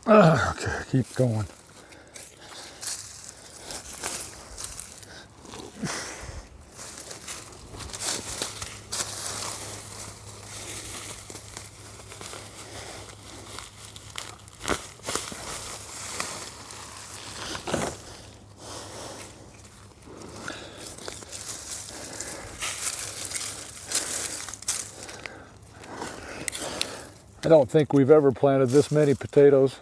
Okay, keep going. I don't think we've ever planted this many potatoes,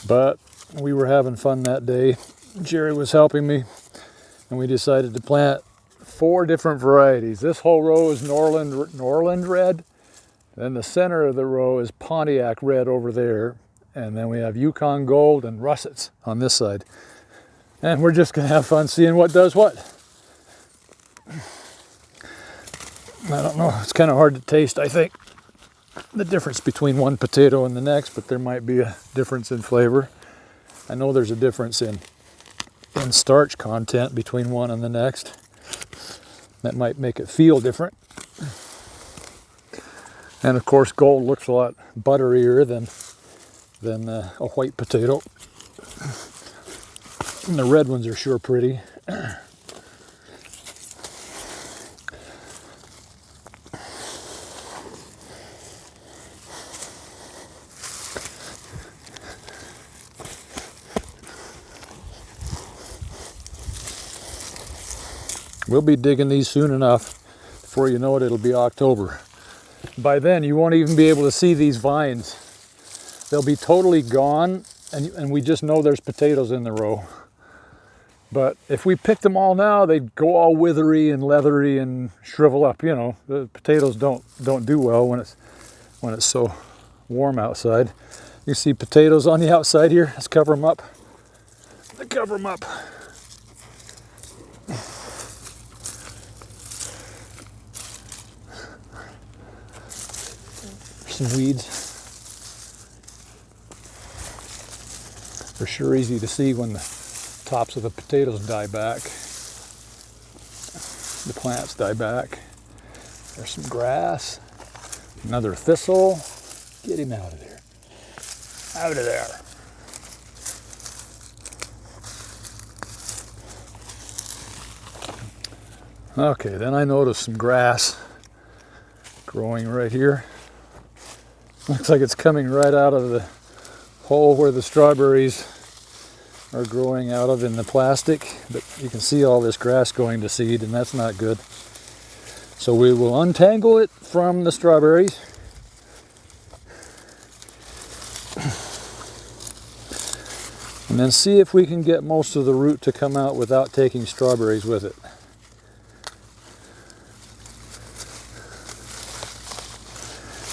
but we were having fun that day. Jerry was helping me, and we decided to plant 4 different varieties. This whole row is Norland red, then the center of the row is Pontiac red over there, and then we have Yukon gold and russets on this side. And we're just gonna have fun seeing what does what. I don't know, it's kind of hard to taste, I think, the difference between one potato and the next, but there might be a difference in flavor. I know there's a difference in starch content between one and the next. That might make it feel different. And of course, gold looks a lot butterier than a white potato. And the red ones are sure pretty. We'll be digging these soon enough. Before you know it, it'll be October. By then, you won't even be able to see these vines. They'll be totally gone, and we just know there's potatoes in the row. But if we picked them all now, they'd go all withery and leathery and shrivel up. You know, the potatoes don't do well when it's so warm outside. You see potatoes on the outside here. Let's cover them up. Cover them up. Some weeds. They're sure easy to see when the tops of the potatoes die back. The plants die back. There's some grass. Another thistle. Get him out of there. Out of there. Okay, then I noticed some grass growing right here. Looks like it's coming right out of the hole where the strawberries are growing out of in the plastic, but you can see all this grass going to seed, and that's not good. So we will untangle it from the strawberries. And then see if we can get most of the root to come out without taking strawberries with it.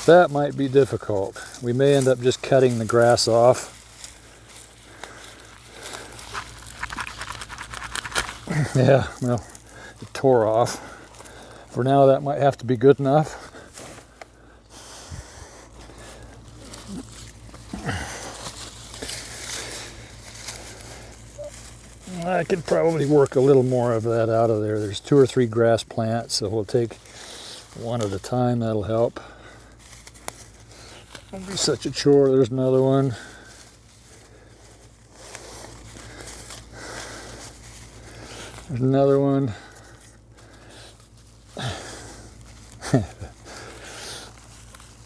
That might be difficult. We may end up just cutting the grass off. Yeah, well, it tore off. For now, that might have to be good enough. I could probably work a little more of that out of there. There's 2 or 3 grass plants, so we'll take one at a time. That'll help. Won't be such a chore. There's another one. There's another one.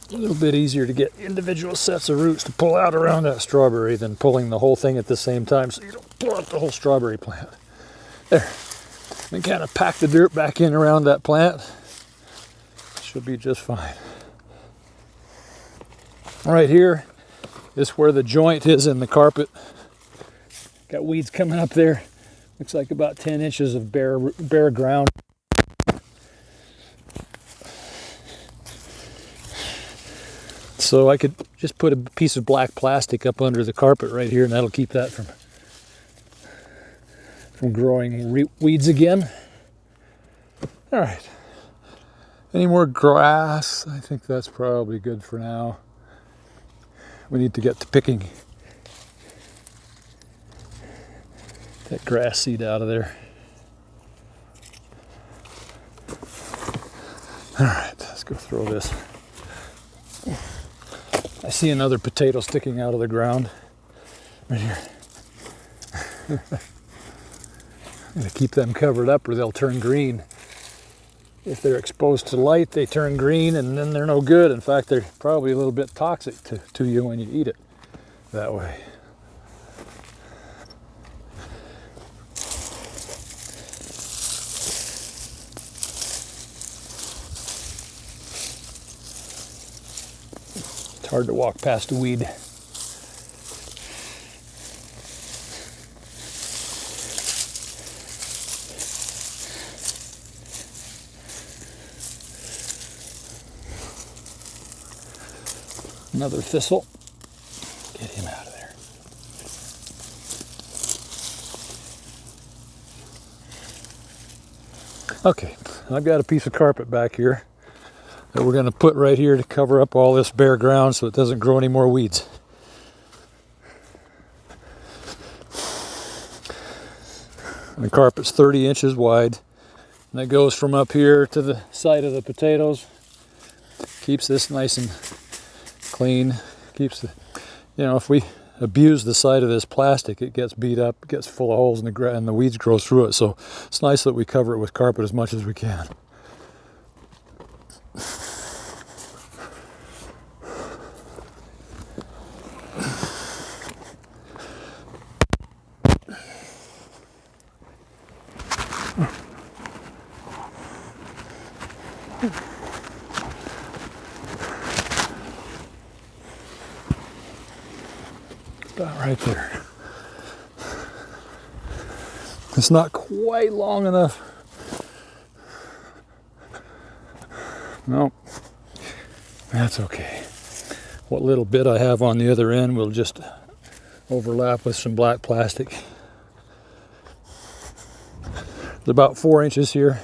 A little bit easier to get individual sets of roots to pull out around that strawberry than pulling the whole thing at the same time, so you don't pull out the whole strawberry plant. There. And kind of pack the dirt back in around that plant. Should be just fine. Right here is where the joint is in the carpet. Got weeds coming up there. Looks like about 10 inches of bare ground. So I could just put a piece of black plastic up under the carpet right here, and that'll keep that from growing weeds again. All right. Any more grass? I think that's probably good for now. We need to get to picking that grass seed out of there. All right, let's go throw this I see another potato sticking out of the ground right here. I'm going to keep them covered up or they'll turn green. If they're exposed to light, they turn green and then they're no good. In fact, they're probably a little bit toxic to you when you eat it that way. It's hard to walk past a weed. Another thistle. Get him out of there. Okay, I've got a piece of carpet back here that we're going to put right here to cover up all this bare ground so it doesn't grow any more weeds. The carpet's 30 inches wide, and it goes from up here to the side of the potatoes. Keeps this nice and clean. Keeps the, if we abuse the side of this plastic, it gets beat up, it gets full of holes in the ground, and the weeds grow through it. So it's nice that we cover it with carpet as much as we can. About right there. It's not quite long enough. No, that's okay. What little bit I have on the other end will just overlap with some black plastic. It's about 4 inches here.